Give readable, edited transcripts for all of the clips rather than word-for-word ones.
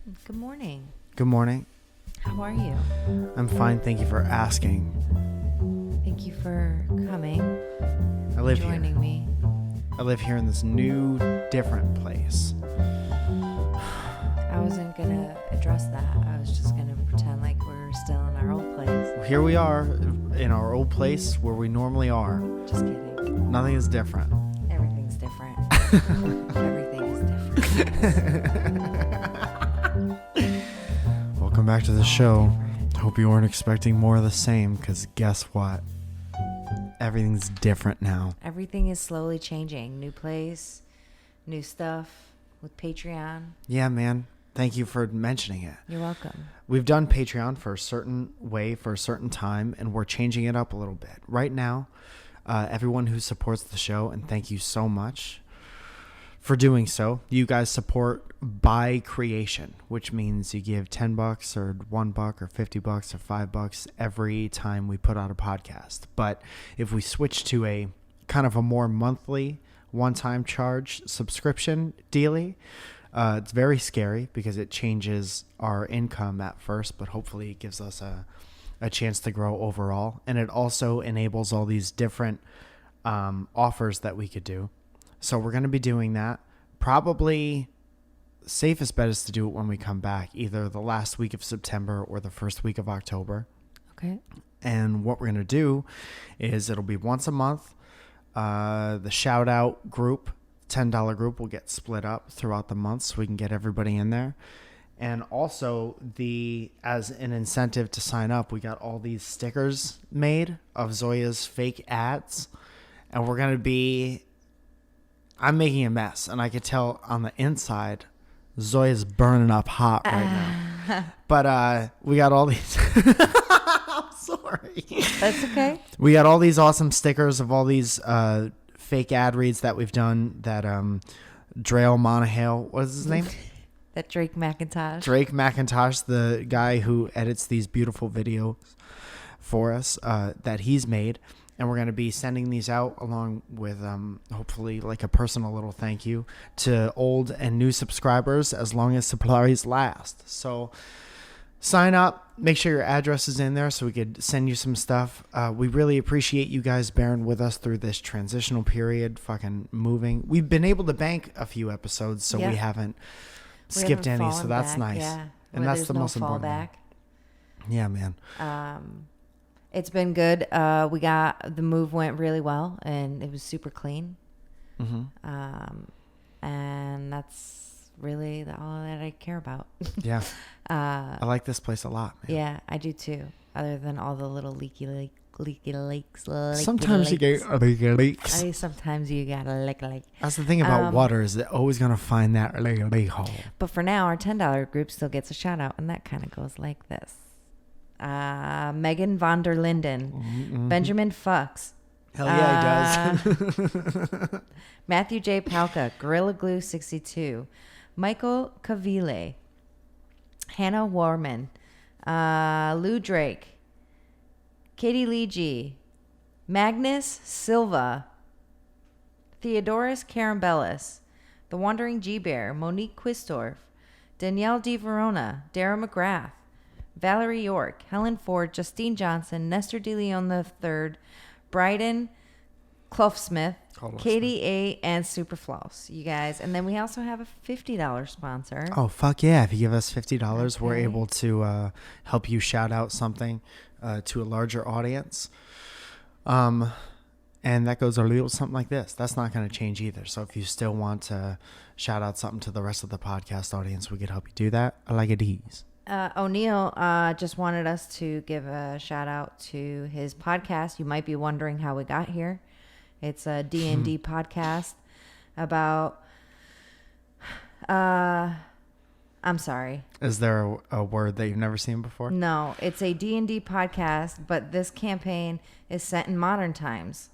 Good morning. Good morning. How are you? I'm fine. Thank you for asking. Thank you for coming. I live joining here. me. I live here in this new, different place. I wasn't gonna address that. I was just gonna pretend like we're still in our old place. Here we are in our old place where we normally are. Just kidding. Nothing is different. Everything's different. Everything is different. Welcome back to the show. Hope you weren't expecting more of the same, because guess what? Everything's different now. Everything is slowly changing. New place, new stuff with Patreon. Yeah, man. Thank you for mentioning it. You're welcome. We've done Patreon for a certain way, for a certain time, and we're changing it up a little bit. Right now, everyone who supports the show, and thank you so much for doing so. You guys support by creation, which means you give $10 or $1 or $50 or $5 every time we put out a podcast. But if we switch to a kind of a more monthly one-time charge subscription dealie, it's very scary because it changes our income at first, but hopefully it gives us a chance to grow overall. And it also enables all these different offers that we could do. So we're going to be doing that. Probably safest bet is to do it when we come back, either the last week of September or the first week of October. Okay. And what we're going to do is it'll be once a month. The shout out group, $10 group, will get split up throughout the month so we can get everybody in there. And also, as an incentive to sign up, we got all these stickers made of Zoya's fake ads. And we're going to be... I'm making a mess, and I could tell on the inside, Zoya's burning up hot right now. But we got all these... I'm sorry. That's okay. We got all these awesome stickers of all these fake ad reads that we've done that Drayle Monahale, what is his name? That Drake McIntosh. Drake McIntosh, the guy who edits these beautiful videos for us that he's made. And we're going to be sending these out along with hopefully like a personal little thank you to old and new subscribers as long as supplies last. So sign up, make sure your address is in there so we could send you some stuff. We really appreciate you guys bearing with us through this transitional period, fucking moving. We've been able to bank a few episodes, so we haven't skipped any, so that's back, nice. Yeah. And where that's the no most important fallback. thing. Yeah, man. It's been good. The move went really well, and it was super clean. Mm-hmm. And that's really all that I care about. Yeah. I like this place a lot, man. Yeah, I do too. Other than all the little leaky lakes. Sometimes you get leaky lakes. Sometimes you gotta lick a lake. That's the thing about water, is they're always going to find that leak hole. But for now, our $10 group still gets a shout out, and that kind of goes like this. Megan von der Linden, Mm-hmm. Benjamin Fucks. Hell yeah, he does. Matthew J. Palka, Gorilla Glue 62, Michael Cavile, Hannah Warman, Lou Drake, Katie Lee G, Magnus Silva, Theodorus Carambellis, The Wandering G-Bear, Monique Quistorf, Danielle D. Verona, Dara McGrath, Valerie York, Helen Ford, Justine Johnson, Nestor De Leon III, Bryden Clough-Smith, Katie A., and Superfloss, you guys. And then we also have a $50 sponsor. Oh, fuck yeah. If you give us $50, we're able to help you shout out something to a larger audience. And that goes a little something like this. That's not going to change either. So if you still want to shout out something to the rest of the podcast audience, we could help you do that. I like it ease. O'Neill just wanted us to give a shout out to his podcast. You might be wondering how we got here. It's a D&D podcast about... I'm sorry. Is there a word that you've never seen before? No, it's a D&D podcast, but this campaign is set in modern times.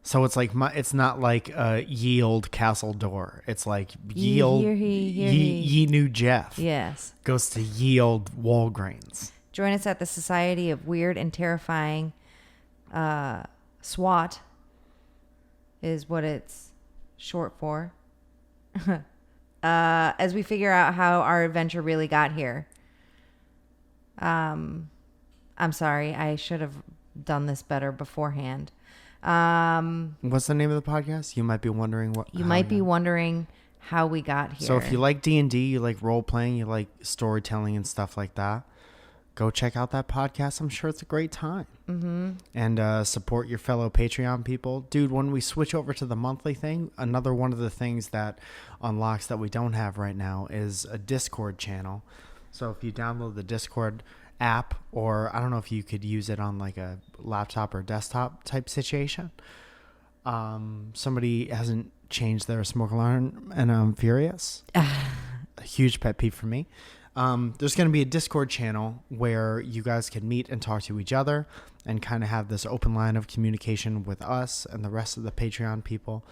So it's like it's not like ye old castle door. It's like ye old ye new Jeff. Yes. Goes to ye old Walgreens. Join us at the Society of Weird and Terrifying. SWAT is what it's short for. as we figure out how our adventure really got here. I'm sorry. I should have done this better beforehand. What's the name of the podcast? You might be wondering wondering how we got here. So if you like D&D, you like role playing, you like storytelling and stuff like that, go check out that podcast. I'm sure it's a great time. Mm-hmm. And support your fellow Patreon people. Dude, when we switch over to the monthly thing, another one of the things that unlocks that we don't have right now is a Discord channel. So if you download the Discord app, or I don't know if you could use it on like a laptop or desktop type situation. Somebody hasn't changed their smoke alarm and I'm furious. A huge pet peeve for me. There's going to be a Discord channel where you guys can meet and talk to each other and kind of have this open line of communication with us and the rest of the Patreon people.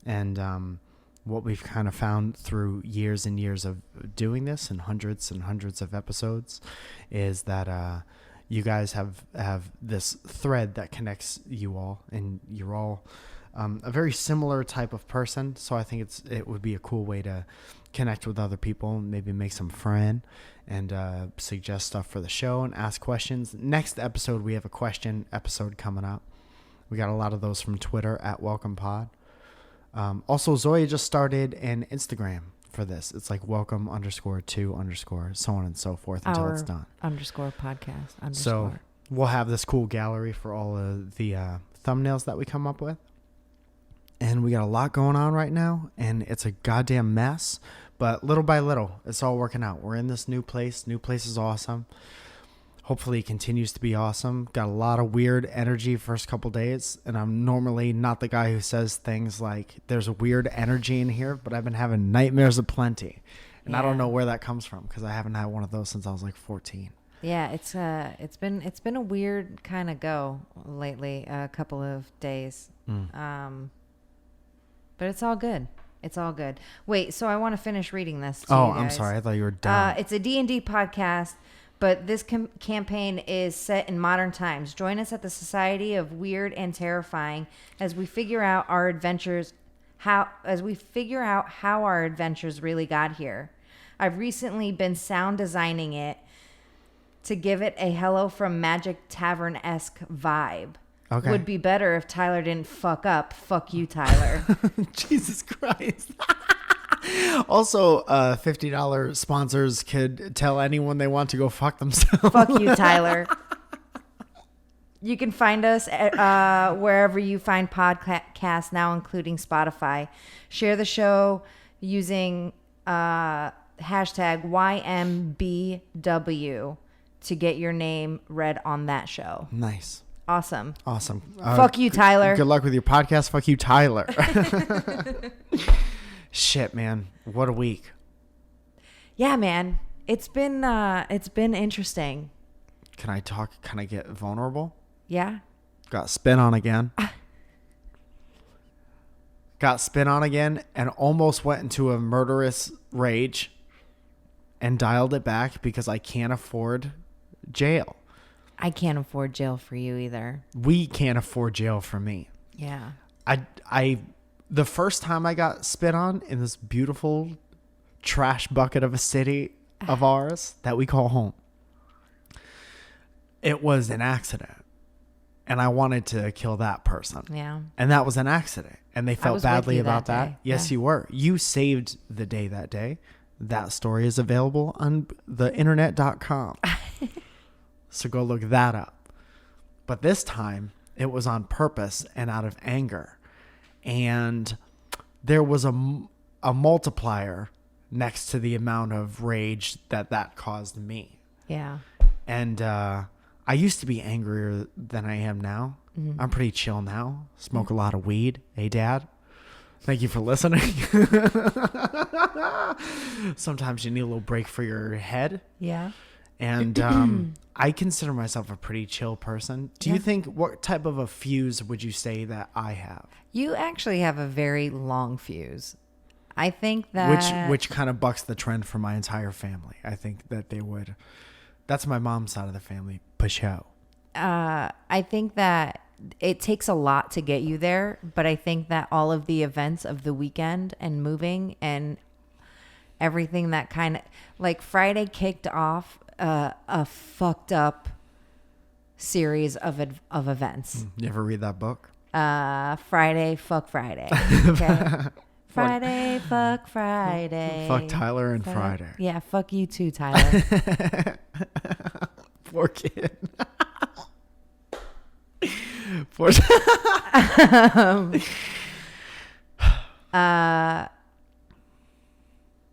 And what we've kind of found through years and years of doing this and hundreds of episodes is that you guys have this thread that connects you all, and you're all a very similar type of person. So I think it would be a cool way to connect with other people and maybe make some friend and suggest stuff for the show and ask questions. Next episode, we have a question episode coming up. We got a lot of those from Twitter at WelcomePod. Also, Zoya just started an Instagram for this. It's like welcome_to_ so on and so forth until it's done. _podcast_. So we'll have this cool gallery for all of the thumbnails that we come up with. And we got a lot going on right now, and it's a goddamn mess. But little by little, it's all working out. We're in this new place. New place is awesome. Hopefully it continues to be awesome. Got a lot of weird energy first couple days. And I'm normally not the guy who says things like, there's a weird energy in here. But I've been having nightmares aplenty. And I don't know where that comes from, because I haven't had one of those since I was like 14. Yeah, it's been a weird kind of go lately, a couple of days. But it's all good. It's all good. Wait, so I want to finish reading this to you guys. I'm sorry. I thought you were done. It's a D&D podcast, but this campaign is set in modern times. Join us at the Society of Weird and Terrifying as we figure out our adventures, how our adventures really got here. I've recently been sound designing it to give it a Hello from Magic Tavern-esque vibe. Okay. Would be better if Tyler didn't fuck up. Fuck you, Tyler. Jesus Christ. Also, $50 sponsors could tell anyone they want to go fuck themselves. Fuck you, Tyler. You can find us at, wherever you find podcasts now, including Spotify. Share the show using hashtag YMBW to get your name read on that show. Nice. Awesome. Fuck you, Tyler. Good luck with your podcast. Fuck you, Tyler. Shit, man. What a week. Yeah, man. It's been interesting. Can I talk? Can I get vulnerable? Yeah. Got spit on again. Got spit on again and almost went into a murderous rage and dialed it back because I can't afford jail. I can't afford jail for you either. We can't afford jail for me. Yeah. The first time I got spit on in this beautiful trash bucket of a city of ours that we call home, it was an accident. And I wanted to kill that person. Yeah. And that was an accident. And they felt badly about that. Yes, you were. You saved the day that day. That story is available on the internet.com. So go look that up. But this time, it was on purpose and out of anger. And there was a multiplier next to the amount of rage that caused me. Yeah. And I used to be angrier than I am now. Mm-hmm. I'm pretty chill now. Smoke a lot of weed. Hey, Dad. Thank you for listening. Sometimes you need a little break for your head. Yeah. And I consider myself a pretty chill person. Do you think, what type of a fuse would you say that I have? You actually have a very long fuse. I think that... Which kind of bucks the trend for my entire family. I think that they would... That's my mom's side of the family. Pusho. I think that it takes a lot to get you there, but I think that all of the events of the weekend and moving and everything that kind of like Friday kicked off a fucked up series of events. You ever read that book? Friday, fuck Friday. Okay. Friday, fuck Friday. Fuck Tyler and Friday. Yeah, fuck you too, Tyler. Poor kid. Poor.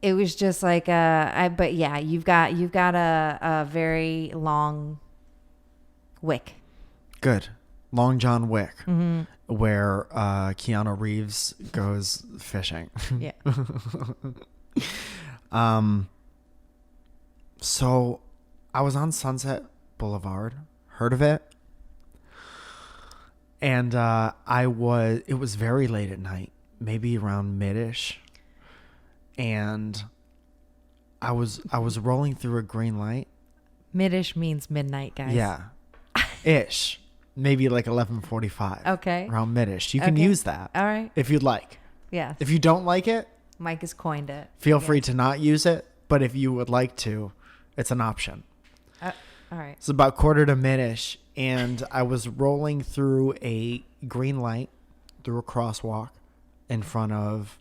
It was just like but yeah, you've got a very long Wick. Good. Long John Wick, where Keanu Reeves goes fishing. Yeah. So I was on Sunset Boulevard, heard of it, and it was very late at night, maybe around mid-ish, and I was rolling through a green light. Mid-ish means midnight, guys. Yeah. Ish. Maybe like 11:45. Okay. Around mid-ish. You can use that. All right. If you'd like. Yeah. If you don't like it, Mike has coined it. feel free to not use it. But if you would like to, it's an option. All right. It's about quarter to mid-ish, and I was rolling through a green light, through a crosswalk in front of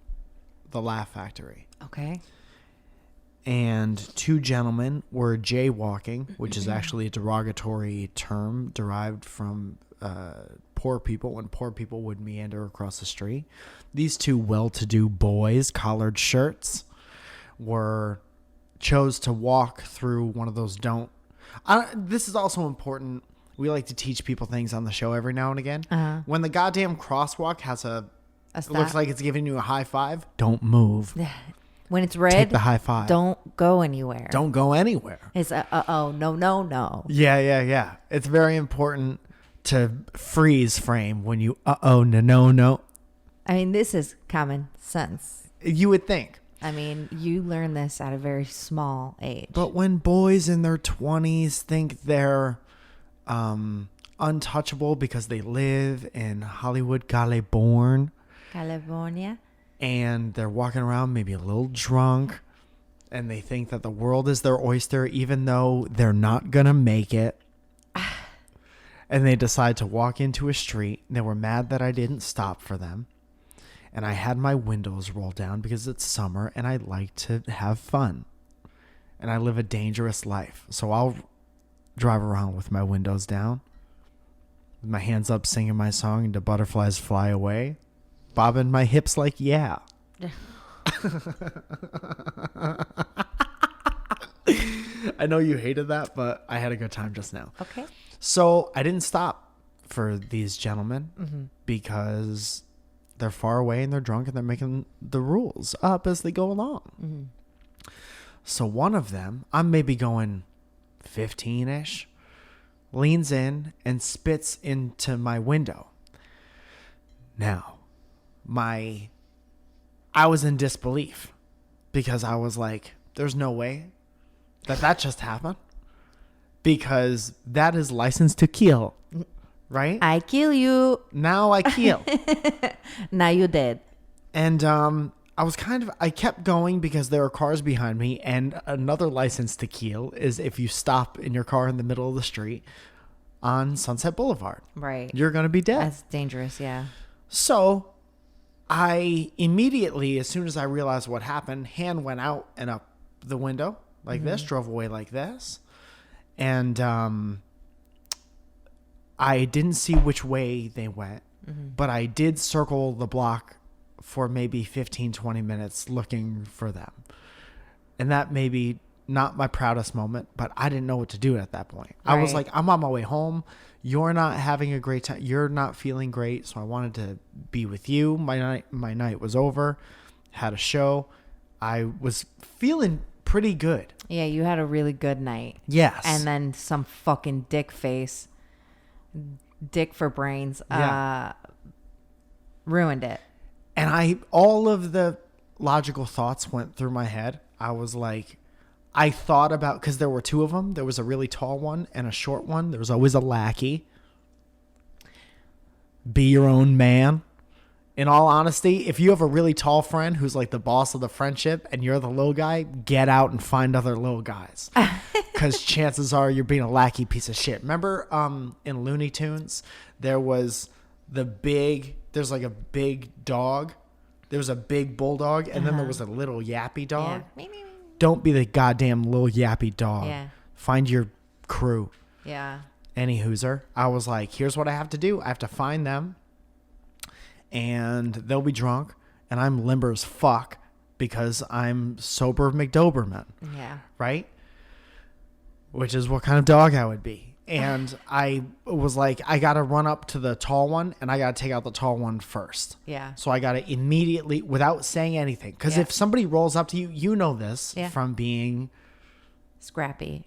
the Laugh Factory. Okay. And two gentlemen were jaywalking, which is actually a derogatory term derived from poor people, when poor people would meander across the street. These two well-to-do boys, collared shirts, chose to walk through one of those this is also important. We like to teach people things on the show every now and again. Uh-huh. When the goddamn crosswalk has it looks like it's giving you a high five, don't move. When it's red, Take the high five. Don't go anywhere. Don't go anywhere. It's no. Yeah. It's very important to freeze frame when you no. I mean, this is common sense. You would think. I mean, you learn this at a very small age. But when boys in their 20s think they're untouchable because they live in Hollywood, California, and they're walking around maybe a little drunk, and they think that the world is their oyster, even though they're not going to make it. And they decide to walk into a street. And they were mad that I didn't stop for them. And I had my windows rolled down because it's summer and I like to have fun. And I live a dangerous life. So I'll drive around with my windows down, with my hands up singing my song, and the butterflies fly away. Bobbing my hips like, yeah. I know you hated that, but I had a good time just now. Okay. So I didn't stop for these gentlemen because they're far away and they're drunk and they're making the rules up as they go along. So one of them, I'm maybe going 15-ish, leans in and spits into my window. Now, I was in disbelief because I was like, there's no way that just happened, because that is license to kill, right? I kill you. Now I kill. Now you dead. And I kept going because there are cars behind me, and another license to kill is if you stop in your car in the middle of the street on Sunset Boulevard. Right. You're going to be dead. That's dangerous, yeah. So I immediately, as soon as I realized what happened, hand went out and up the window like this, drove away like this. And I didn't see which way they went, but I did circle the block for maybe 15, 20 minutes looking for them. And that may be not my proudest moment, but I didn't know what to do at that point. Right. I was like, I'm on my way home. You're not having a great time. You're not feeling great. So I wanted to be with you. My night was over. Had a show. I was feeling pretty good. Yeah, you had a really good night. Yes. And then some fucking dick for brains, ruined it. And all of the logical thoughts went through my head. I was like, I thought about, because there were two of them. There was a really tall one and a short one. There was always a lackey. Be your own man. In all honesty, if you have a really tall friend who's like the boss of the friendship and you're the little guy, get out and find other little guys. Because chances are you're being a lackey piece of shit. Remember in Looney Tunes, there's like a big dog. There was a big bulldog, and then there was a little yappy dog. Yeah. Don't be the goddamn little yappy dog. Yeah. Find your crew. Yeah. Any hooser. I was like, here's what I have to do. I have to find them. And they'll be drunk, and I'm limber as fuck because I'm sober McDoberman. Yeah. Right? Which is what kind of dog I would be. And I was like, I got to run up to the tall one, and I got to take out the tall one first. Yeah. So I got to immediately, without saying anything, because if somebody rolls up to you, you know this from being scrappy,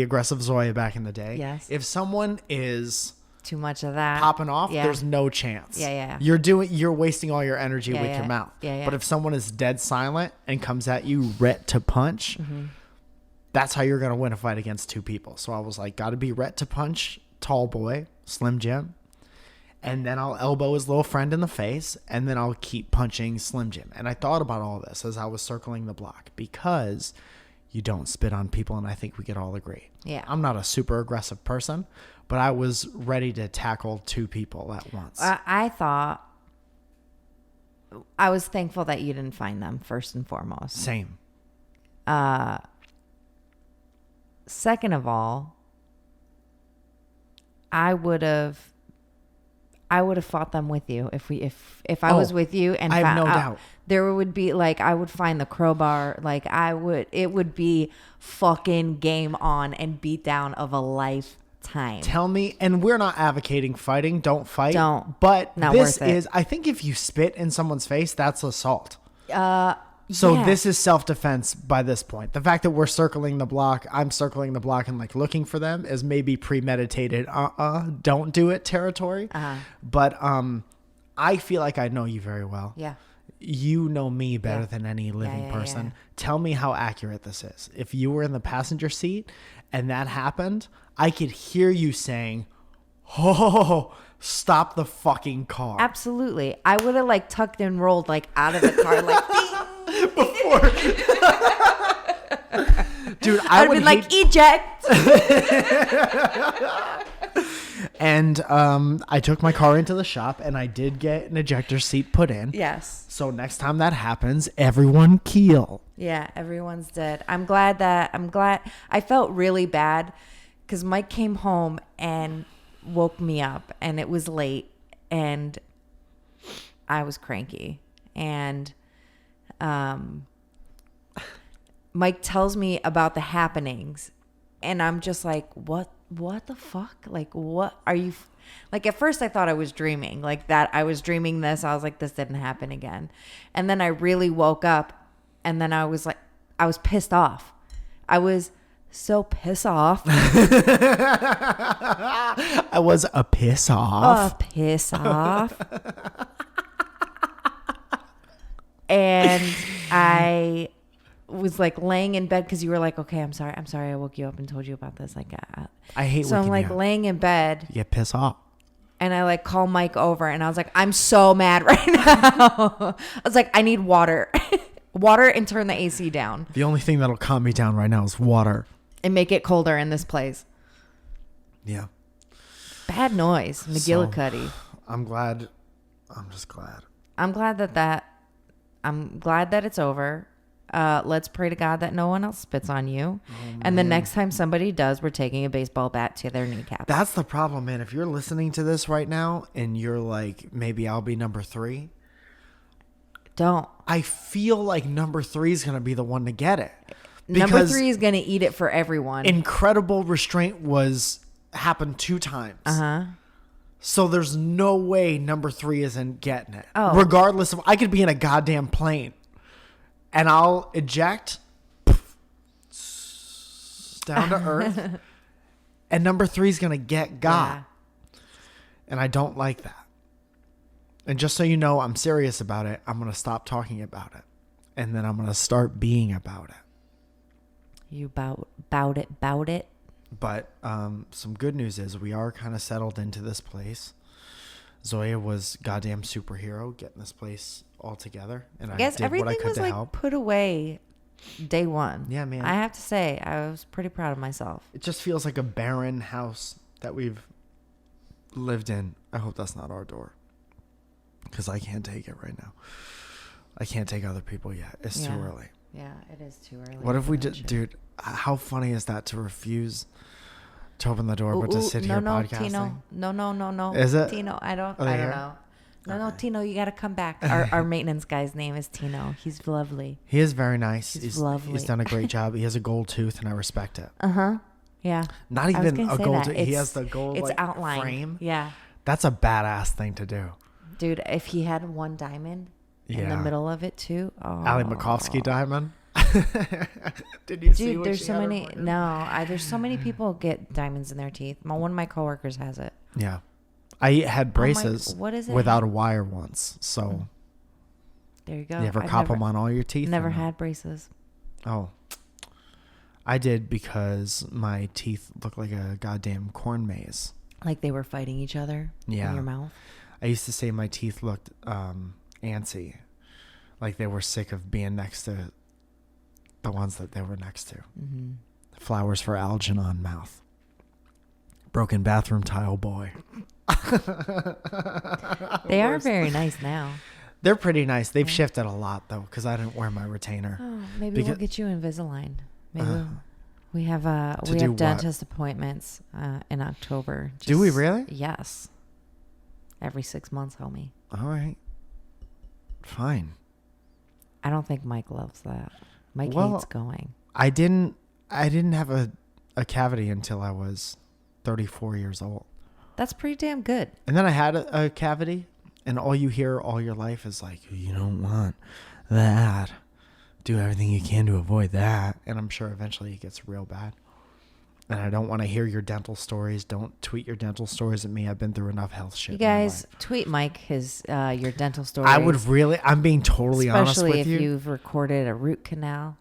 aggressive Zoya back in the day. Yes. If someone is too much of that popping off, there's no chance. Yeah. You're wasting all your energy with your mouth. Yeah. But if someone is dead silent and comes at you ret to punch, that's how you're going to win a fight against two people. So I was like, got to be ret to punch, tall boy, Slim Jim. And then I'll elbow his little friend in the face, and then I'll keep punching Slim Jim. And I thought about all this as I was circling the block because you don't spit on people, and I think we could all agree. Yeah. I'm not a super aggressive person, but I was ready to tackle two people at once. I was thankful that you didn't find them, first and foremost. Same. Second of all, I would have fought them with you if I was with you, and I have no doubt. There would be like, I would find the crowbar, like it would be fucking game on and beat down of a lifetime. Tell me, and we're not advocating fighting, don't fight. Don't. But Not this worth it. is, I think if you spit in someone's face, that's assault. So this is self-defense by this point. The fact that we're circling the block, I'm circling the block and like looking for them is maybe premeditated. Don't do it territory. But I feel like I know you very well. Yeah. You know me better than any living person. Yeah. Tell me how accurate this is. If you were in the passenger seat and that happened, I could hear you saying, "Oh, stop the fucking car." Absolutely. I would have like tucked and rolled like out of the car like before. Dude, I I'd would been like, eject. And I took my car into the shop and I did get an ejector seat put in. Yes. So next time that happens, everyone keel. Yeah, everyone's dead. I'm glad. I felt really bad because Mike came home and woke me up and it was late and I was cranky. And Mike tells me about the happenings and I'm just like, what the fuck? Like, what are you like? At first I thought I was dreaming, like that I was dreaming this. I was like, this didn't happen again. And then I really woke up and then I was like, I was pissed off. I was so pissed off. I was a piss off. And I was like laying in bed because you were like, okay, I'm sorry I woke you up and told you about this. Like, I hate so I'm waking like you up. laying in bed. You get pissed off. And I like call Mike over and I was like, I'm so mad right now. I was like, I need water. Water and turn the AC down. The only thing that'll calm me down right now is water. And make it colder in this place. Yeah. Bad noise. McGillicuddy. I'm glad. I'm just glad. I'm glad that it's over. Let's pray to God that no one else spits on you. And the next time somebody does, we're taking a baseball bat to their kneecap. That's the problem, man. If you're listening to this right now and you're like, maybe I'll be number 3. Don't. I feel like number 3 is going to be the one to get it. Number 3 is going to eat it for everyone. Incredible restraint happened 2 times. So there's no way number 3 isn't getting it. Oh. Regardless of, I could be in a goddamn plane and I'll eject down to earth and number 3 is going to get God. Yeah. And I don't like that. And just so you know, I'm serious about it. I'm going to stop talking about it. And then I'm going to start being about it. You bout it. But some good news is we are kind of settled into this place. Zoya was goddamn superhero getting this place all together, and I Yes, did what I everything could was to like help. put away day one. Yeah, man. I have to say, I was pretty proud of myself. It just feels like a barren house that we've lived in. I hope that's not our door, because I can't take it right now. I can't take other people yet. It's too early. Yeah, it is too early. What if we just, dude? How funny is that to refuse to open the door, but to sit here podcasting? Tino. No. Is it? Tino, I don't here? know. No, Okay. Tino, you got to come back. Our maintenance guy's name is Tino. He's lovely. He is very nice. He's lovely. He's done a great job. He has a gold tooth, and I respect it. Yeah. Not I was even gonna a say gold that. tooth. He has the gold It's like, outlined. frame. Yeah. That's a badass thing to do. Dude, if he had one diamond in the middle of it too. Oh. Ali Makovsky diamond. Did you see Dude, what there's she so had many. her- There's so many people get diamonds in their teeth. One of my coworkers has it. Yeah. I had braces what is it? without a wire once. So There you go. you ever cop them on all your teeth? Never or no? had braces. Oh. I did because my teeth look like a goddamn corn maze. Like they were fighting each other Yeah. in your mouth. I used to say my teeth looked antsy. Like they were sick of being next to the ones that they were next to. Mm-hmm. Flowers for Algernon mouth. Broken bathroom tile boy. They are very nice now. They're pretty nice. They've shifted a lot though, because I didn't wear my retainer. Oh, maybe we'll get you Invisalign. Maybe we have do what? dentist appointments in October. Do we really? Yes. Every 6 months, homie. All right. Fine. I don't think Mike loves that. Mike Well, hates going. I didn't have a cavity until I was 34 years old. That's pretty damn good. And then I had a cavity, and all you hear all your life is like, you don't want that. Do everything you can to avoid that. And I'm sure eventually it gets real bad. And I don't want to hear your dental stories. Don't tweet your dental stories at me. I've been through enough health shit. You guys tweet Mike his your dental stories. I would really, I'm being totally honest especially with if you. you've recorded a root canal.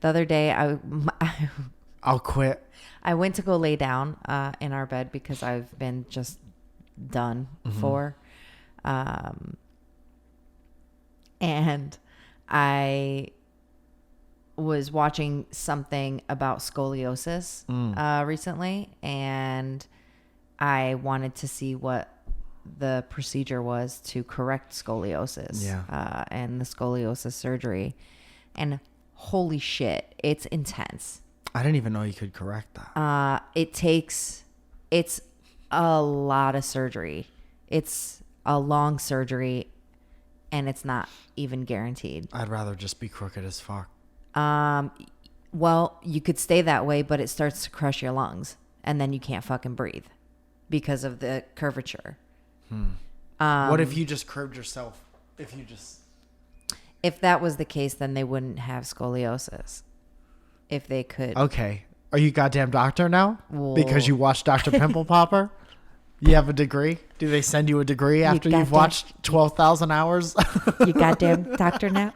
The other day, I'll quit. I went to go lay down in our bed because I've been just done for. And I was watching something about scoliosis recently, and I wanted to see what the procedure was to correct scoliosis and the scoliosis surgery. And holy shit, it's intense. I didn't even know you could correct that. It's a lot of surgery. It's a long surgery, and it's not even guaranteed. I'd rather just be crooked as fuck. Well, you could stay that way, but it starts to crush your lungs, and then you can't fucking breathe because of the curvature. What if you just curved yourself? If that was the case, then they wouldn't have scoliosis. If they could. Okay. Are you goddamn doctor now? Well- Because you watched Dr. Pimple Popper? You have a degree? Do they send you a degree after you've goddamn- watched 12,000 hours? You goddamn doctor now.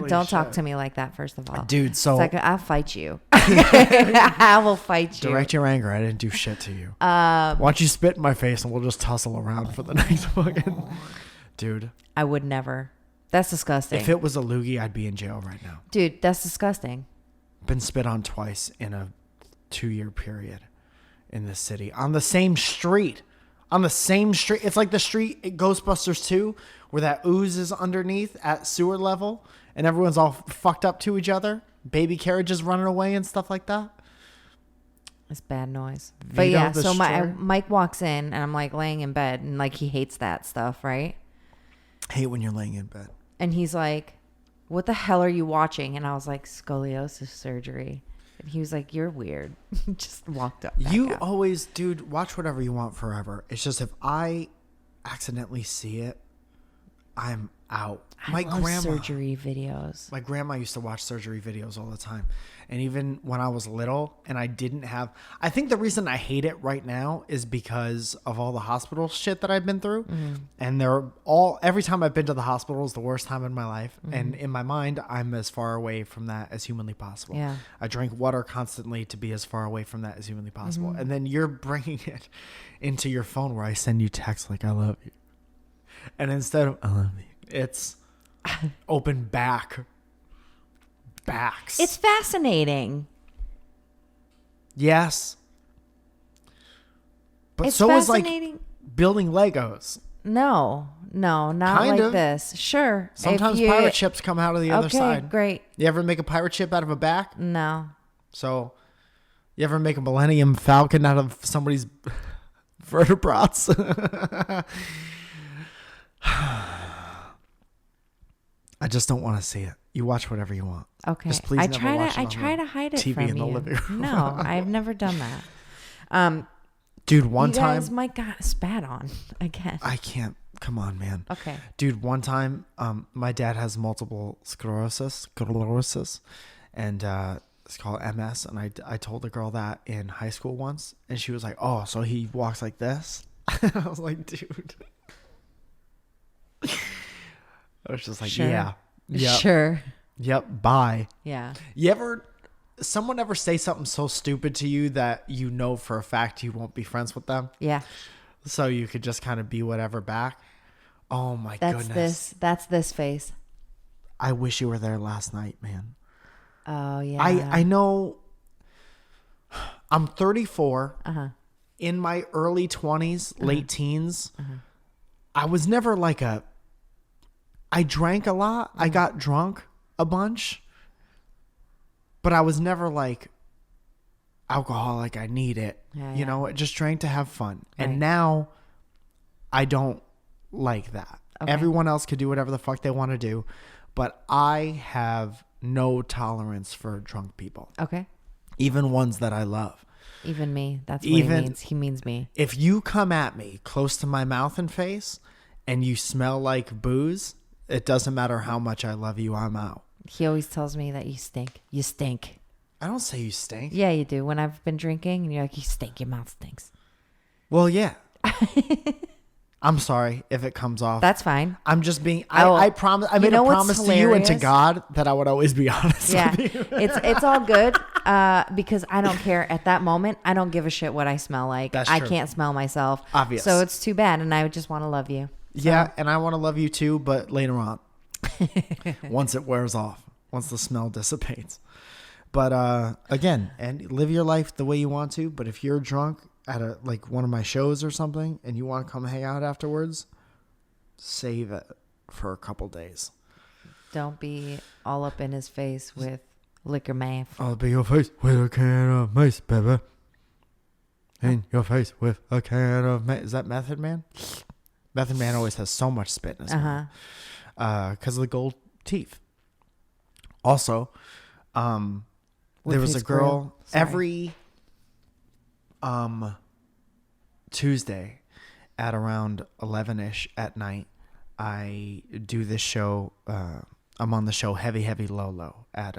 Don't talk shit. to me like that, first of all. Dude, so It's like, I'll fight you. I will fight you. direct your anger. I didn't do shit to you. Why don't you spit in my face and we'll just tussle around for the next fucking... Dude, I would never. That's disgusting. if it was a loogie, I'd be in jail right now. Dude, that's disgusting. Been spit on twice in a 2-year period in this city. On the same street. It's like the street at Ghostbusters 2 where that ooze is underneath at sewer level and everyone's all fucked up to each other. Baby carriages running away and stuff like that. It's bad noise. But Vito yeah, the so Destroyer? Mike walks in and I'm like laying in bed and like he hates that stuff, right? Hate when you're laying in bed. And he's like, what the hell are you watching? And I was like, scoliosis surgery. And he was like, you're weird. Just walked up. You out. always, dude, watch whatever you want forever. It's just if I accidentally see it, I'm out. I love surgery videos. My grandma used to watch surgery videos all the time. And even when I was little and I didn't have, I think the reason I hate it right now is because of all the hospital shit that I've been through. Mm-hmm. And every time I've been to the hospital is the worst time in my life. Mm-hmm. And in my mind, I'm as far away from that as humanly possible. Yeah. I drink water constantly to be as far away from that as humanly possible. Mm-hmm. And then you're bringing it into your phone where I send you texts like, I love you. And instead of, I love you, it's open backs. It's fascinating. Yes. But It's so fascinating. is like building Legos. No, not Kind like of. this. Sure. Sometimes pirate ships come out of the other side. Okay, great. You ever make a pirate ship out of a back? No. So you ever make a Millennium Falcon out of somebody's vertebrates? I just don't want to see it. You watch whatever you want. Okay. Just please I never try watch to it I on try the to hide it TV from in the you. living room. No, I've never done that. Dude, one you time guys might got spat on again. I can't. Come on, man. Okay. Dude, one time, my dad has multiple sclerosis, and it's called MS. And I told the girl that in high school once, and she was like, "Oh, so he walks like this?" I was like, "Dude." I was just like, Sure. "Yeah, yep, Sure. yep, bye." Yeah. Someone ever say something so stupid to you that you know for a fact you won't be friends with them? Yeah. So you could just kind of be whatever back? Oh my goodness. That's this face. I wish you were there last night, man. Oh yeah. I know I'm 34. Uh-huh. In my early 20s, late teens. I was never like I drank a lot. I got drunk a bunch. But I was never like alcoholic. I need it. Yeah, you know, I just drank to have fun. Right. And now I don't like that. Okay. Everyone else could do whatever the fuck they want to do. But I have no tolerance for drunk people. Okay. Even ones that I love. Even me. That's what he means. He means me. If you come at me close to my mouth and face and you smell like booze, it doesn't matter how much I love you, I'm out. He always tells me that you stink. You stink. I don't say you stink. Yeah, you do. When I've been drinking and you're like, you stink. Your mouth stinks. Well, yeah. I'm sorry if it comes off. That's fine. I'm just being. Oh, I promise. I made a promise to you and to hilarious? God that I would always be honest Yeah, with you. it's all good because I don't care at that moment. I don't give a shit what I smell like. That's I true. can't smell myself. Obvious. So it's too bad, and I just want to love you. Yeah, and I want to love you too, but later on, once it wears off, once the smell dissipates. But again, and live your life the way you want to. But if you're drunk at one of my shows or something, and you want to come hang out afterwards, save it for a couple days. Don't be all up in his face with liquor math. I'll be your face with a can of mace, baby. In your face with a can of mace. Is that Method Man? Method Man always has so much spit in his mouth. Because of the gold teeth. Also, there was a girl every Tuesday at around 11ish at night. I do this show. I'm on the show Heavy Heavy Low Low at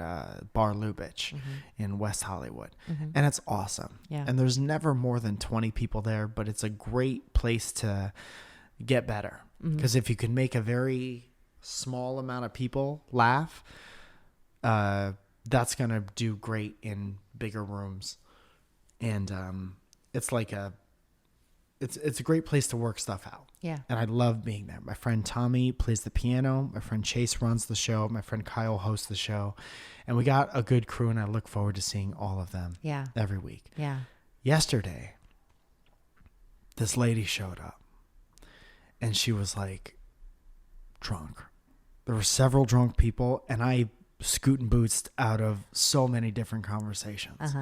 Bar Lubitsch in West Hollywood. And it's awesome. Yeah. And there's never more than 20 people there, but it's a great place to get better. Because if you can make a very small amount of people laugh, that's going to do great in bigger rooms. And it's like it's a great place to work stuff out. Yeah. And I love being there. My friend Tommy plays the piano. My friend Chase runs the show. My friend Kyle hosts the show. And we got a good crew, and I look forward to seeing all of them every week. Yeah. Yesterday, this lady showed up, and she was like drunk. There were several drunk people, and I scooting boots out of so many different conversations.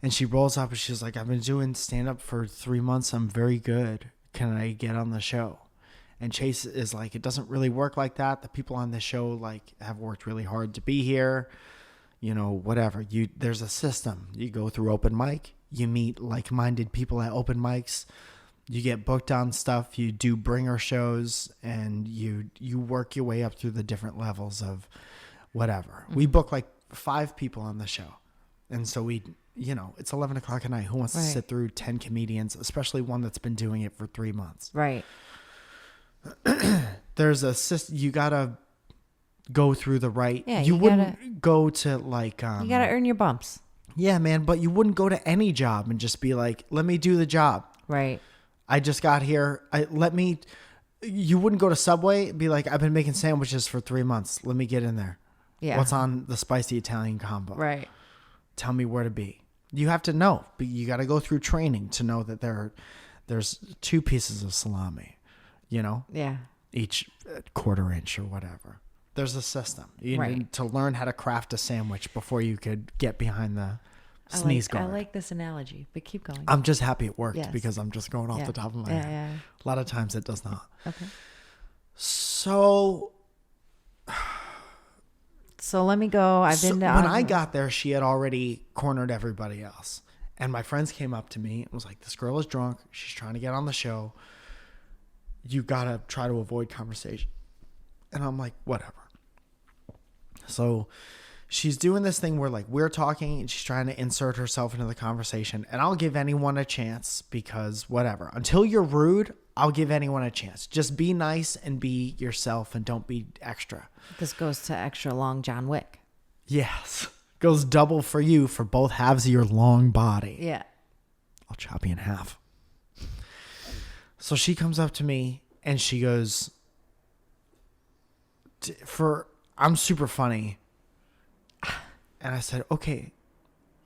And she rolls up and she's like, I've been doing stand-up for 3 months. I'm very good. Can I get on the show? And Chase is like, it doesn't really work like that. The people on this show have worked really hard to be here. You know, whatever. There's a system. You go through open mic. You meet like-minded people at open mics. You get booked on stuff, you do bringer shows, and you work your way up through the different levels of whatever. We book like 5 people on the show. And so it's 11 o'clock at night. Who wants to sit through 10 comedians, especially one that's been doing it for 3 months? Right. There's a system. You got to go through the right. Yeah, you wouldn't go to like. You got to earn your bumps. Yeah, man. But you wouldn't go to any job and just be like, let me do the job. Right. I just got here. You wouldn't go to Subway and be like, I've been making sandwiches for 3 months. Let me get in there. Yeah. What's on the spicy Italian combo? Right. Tell me where to be. You have to know, but you got to go through training to know that there's 2 pieces of salami, Yeah. each quarter inch or whatever. There's a system. You need to learn how to craft a sandwich before you could get behind the sneeze guard. I like this analogy, but keep going. I'm just happy it worked because I'm just going off the top of my head. Yeah. A lot of times it does not. Okay. So let me go. When I got there, she had already cornered everybody else. And my friends came up to me and was like, this girl is drunk. She's trying to get on the show. You got to try to avoid conversation. And I'm like, whatever. So she's doing this thing where like we're talking and she's trying to insert herself into the conversation. And I'll give anyone a chance because whatever. Until you're rude, I'll give anyone a chance. Just be nice and be yourself and don't be extra. This goes to extra long John Wick. Yes. Goes double for you for both halves of your long body. Yeah. I'll chop you in half. So she comes up to me and she goes, I'm super funny. And I said, okay,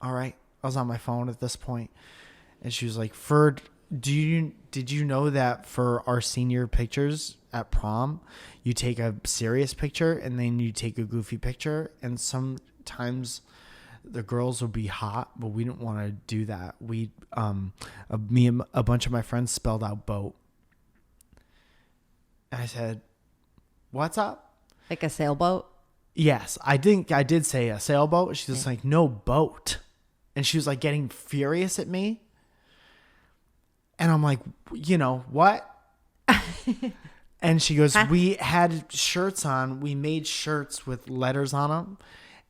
all right. I was on my phone at this point. And she was like, did you know that for our senior pictures at prom, you take a serious picture and then you take a goofy picture? And sometimes the girls will be hot, but we didn't want to do that. Me and a bunch of my friends spelled out boat. And I said, what's up? Like a sailboat? Yes, I think I did say a sailboat. She's just like, no, boat. And she was like getting furious at me. And I'm like, what? And she goes, we had shirts on. We made shirts with letters on them.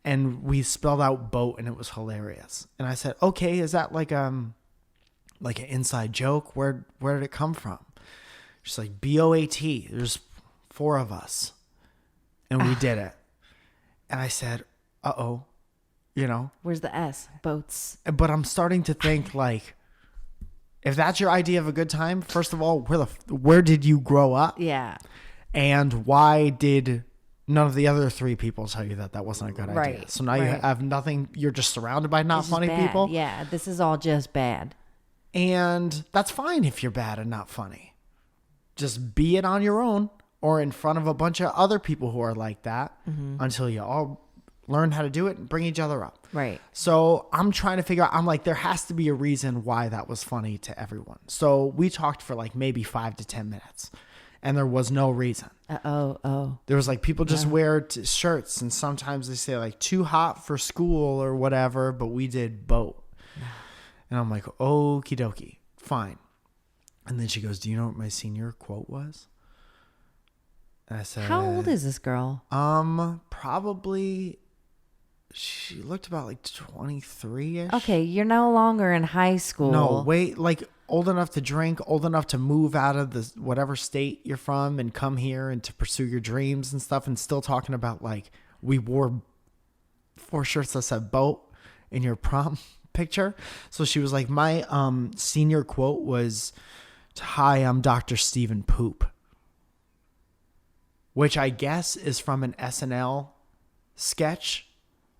And we spelled out boat and it was hilarious. And I said, okay, is that like an inside joke? Where did it come from? She's like, BOAT. There's 4 of us. And we did it. And I said, uh-oh, Where's the S? Boats. But I'm starting to think like, if that's your idea of a good time, first of all, where did you grow up? Yeah. And why did none of the other 3 people tell you that wasn't a good idea? Right. So now you have nothing. You're just surrounded by not funny bad. people. Yeah. This is all just bad. And that's fine if you're bad and not funny. Just be it on your own or in front of a bunch of other people who are like that until you all learn how to do it and bring each other up. Right. So I'm trying to figure out, I'm like, there has to be a reason why that was funny to everyone. So we talked for like maybe 5 to 10 minutes and there was no reason. Oh. There was like people just wear shirts and sometimes they say like too hot for school or whatever, but we did boat. And I'm like, okie dokie, fine. And then she goes, do you know what my senior quote was? And I said, how old is this girl? Probably, she looked about like 23-ish. Okay, you're no longer in high school. No, wait, like old enough to drink, old enough to move out of the whatever state you're from and come here and to pursue your dreams and stuff, and still talking about like we wore 4 shirts that said boat in your prom picture. So she was like, my senior quote was, hi, I'm Dr. Stephen Poop. Which I guess is from an SNL sketch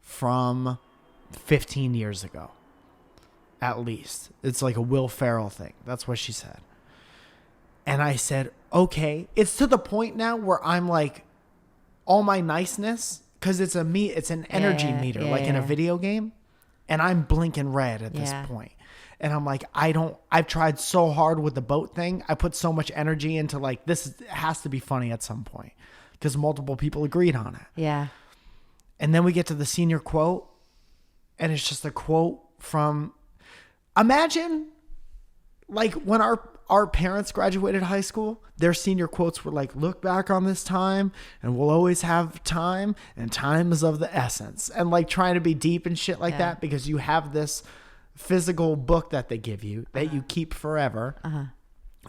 from 15 years ago. At least. It's like a Will Ferrell thing. That's what she said. And I said, okay. It's to the point now where I'm like, all my niceness, because it's an energy meter, like in a video game. And I'm blinking red at this point. And I'm like, I've tried so hard with the boat thing. I put so much energy into like, this has to be funny at some point. Because multiple people agreed on it. Yeah. And then we get to the senior quote. And it's just a quote from, imagine like when our parents graduated high school, their senior quotes were like, look back on this time and we'll always have time, and time is of the essence, and like trying to be deep and shit like that, because you have this physical book that they give you that you keep forever.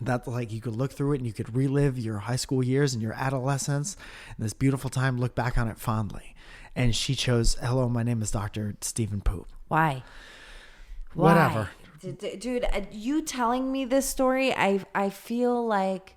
That like you could look through it and you could relive your high school years and your adolescence and this beautiful time, look back on it fondly. And she chose, hello, my name is Dr. Stephen Poop. Why? Whatever. Dude, you telling me this story, I feel like...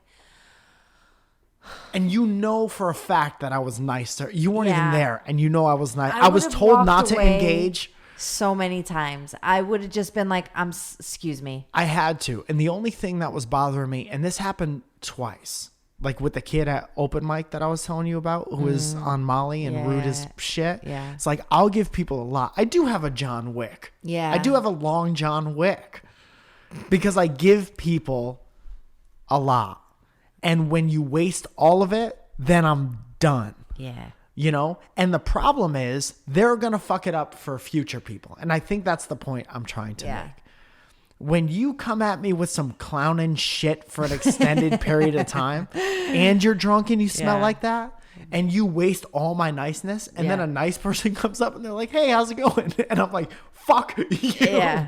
And you know for a fact that I was nice to her. You weren't even there, and you know I was nice. I was would've told walked not to away engage. So many times. I would have just been like, excuse me. I had to. And the only thing that was bothering me, and this happened twice, like with the kid at open mic that I was telling you about, who was on Molly and rude as shit. Yeah. It's like, I'll give people a lot. I do have a John Wick. Yeah. I do have a long John Wick because I give people a lot. And when you waste all of it, then I'm done. Yeah. You know, and the problem is they're going to fuck it up for future people. And I think that's the point I'm trying to make. When you come at me with some clowning shit for an extended period of time and you're drunk and you smell like that and you waste all my niceness, and then a nice person comes up and they're like, hey, how's it going? And I'm like, fuck you. Yeah.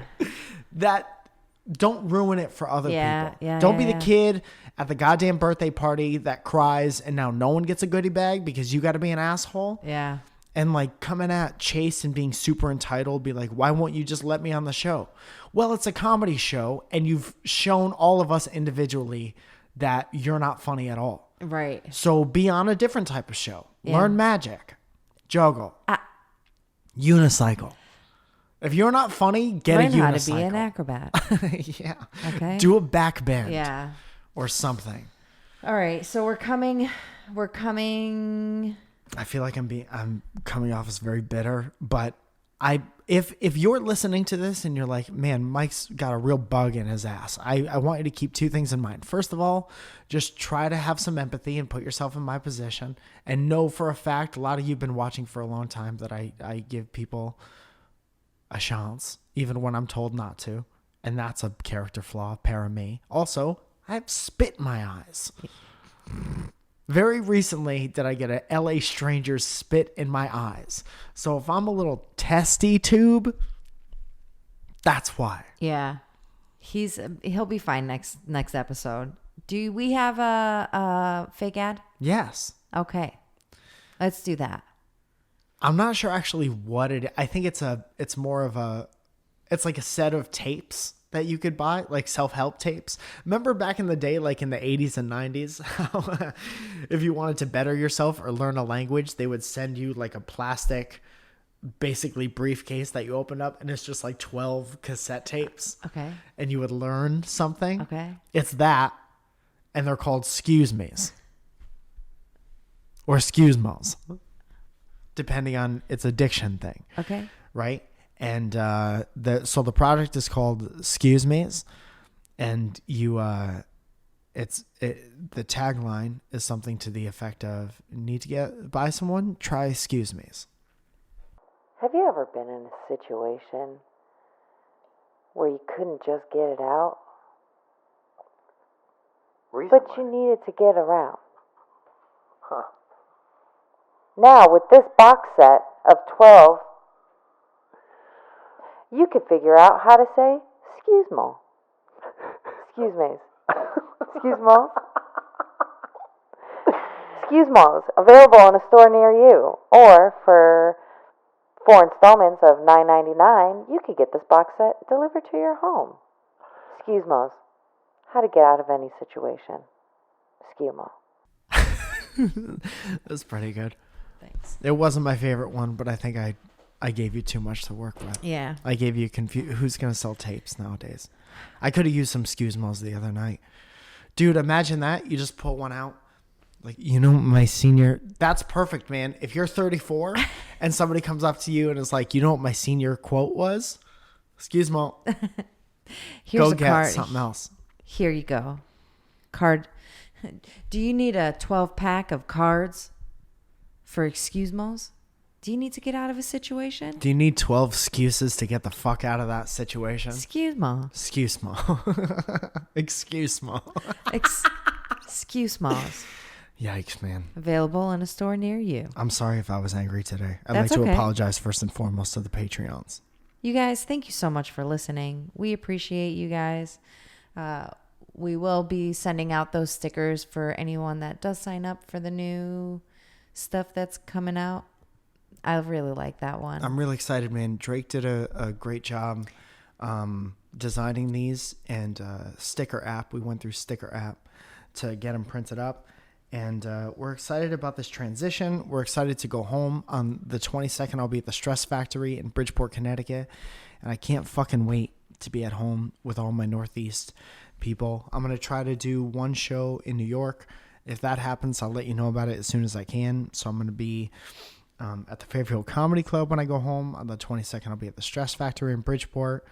That don't ruin it for other people. Yeah, Don't be the kid at the goddamn birthday party that cries and now no one gets a goodie bag because you got to be an asshole. Yeah. And like coming at Chase and being super entitled, be like, why won't you just let me on the show? Well, it's a comedy show and you've shown all of us individually that you're not funny at all. Right. So be on a different type of show. Learn magic, juggle, unicycle. If you're not funny, get a unicycle. Learn how to be an acrobat. Yeah. Okay. Do a back bend. Yeah. Or something. All right. So we're coming. I feel like I'm coming off as very bitter, but if you're listening to this and you're like, man, Mike's got a real bug in his ass, I want you to keep two things in mind. First of all, just try to have some empathy and put yourself in my position, and know for a fact, a lot of you have been watching for a long time, that I give people a chance, even when I'm told not to. And that's a character flaw, pair of me. Also, I have spit in my eyes. Very recently did I get a LA stranger's spit in my eyes. So if I'm a little testy tube, that's why. Yeah. He'll be fine next episode. Do we have a fake ad? Yes. Okay. Let's do that. I'm not sure actually what I think it's like a set of tapes that you could buy, like self-help tapes. Remember back in the day, like in the 80s and 90s, how if you wanted to better yourself or learn a language, they would send you like a plastic, basically briefcase that you open up, and it's just like 12 cassette tapes. Okay. And you would learn something. Okay. It's that, and they're called excuse me's. Or excuse mo's. Depending on its addiction thing. Okay. Right? And so the product is called Excuse Me's, and the tagline is something to the effect of, need to get by someone, try Excuse Me's. Have you ever been in a situation where you couldn't just get it out, but you needed to get around? Huh. Now, with this box set of 12, you could figure out how to say, excuse mo. Excuse me. Excuse mo. Excuse mo's, available in a store near you. Or for 4 installments of $9.99, you could get this box set delivered to your home. Excuse mo's, how to get out of any situation. Excuse mo. That's pretty good. Thanks. It wasn't my favorite one, but I think I gave you too much to work with. Yeah. I gave you who's going to sell tapes nowadays? I could have used some Excuse-Mos the other night. Dude, imagine that. You just pull one out. Like, my senior... That's perfect, man. If you're 34 and somebody comes up to you and is like, you know what my senior quote was? Excuse-Mo. Here's Go a get card. something else. Here you go. Card. Do you need a 12-pack of cards for Excuse-Mos? Do you need to get out of a situation? Do you need 12 excuses to get the fuck out of that situation? Excuse me. Excuse me. Excuse me. Excuse Moss. Yikes, man. Available in a store near you. I'm sorry if I was angry today. I'd That's like to okay. apologize first and foremost to the Patreons. You guys, thank you so much for listening. We appreciate you guys. We will be sending out those stickers for anyone that does sign up for the new stuff that's coming out. I really like that one. I'm really excited, man. Drake did a great job designing these, and sticker app. We went through sticker app to get them printed up. And we're excited about this transition. We're excited to go home. On the 22nd, I'll be at the Stress Factory in Bridgeport, Connecticut. And I can't fucking wait to be at home with all my Northeast people. I'm going to try to do one show in New York. If that happens, I'll let you know about it as soon as I can. So I'm going to be at the Fairfield Comedy Club when I go home. On the 22nd, I'll be at the Stress Factory in Bridgeport.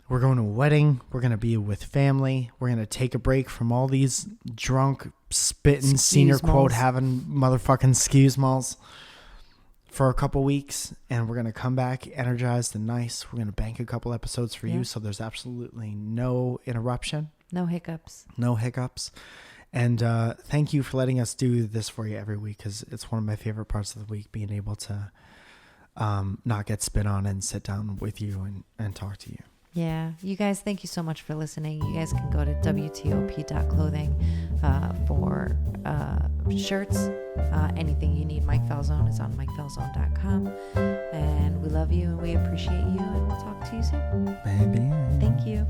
We're going to a wedding. We're going to be with family. We're going to take a break from all these drunk, spitting, senior quote having motherfucking excuse-malls for a couple weeks. And we're going to come back energized and nice. We're going to bank a couple episodes for you. So there's absolutely no interruption. No hiccups. No hiccups. And thank you for letting us do this for you every week, because it's one of my favorite parts of the week, being able to not get spit on and sit down with you and talk to you. Yeah. You guys, thank you so much for listening. You guys can go to WTOP.clothing for shirts. Anything you need Mike Falzone is on MikeFalzone.com. And we love you and we appreciate you, and we'll talk to you soon. Maybe. Thank you.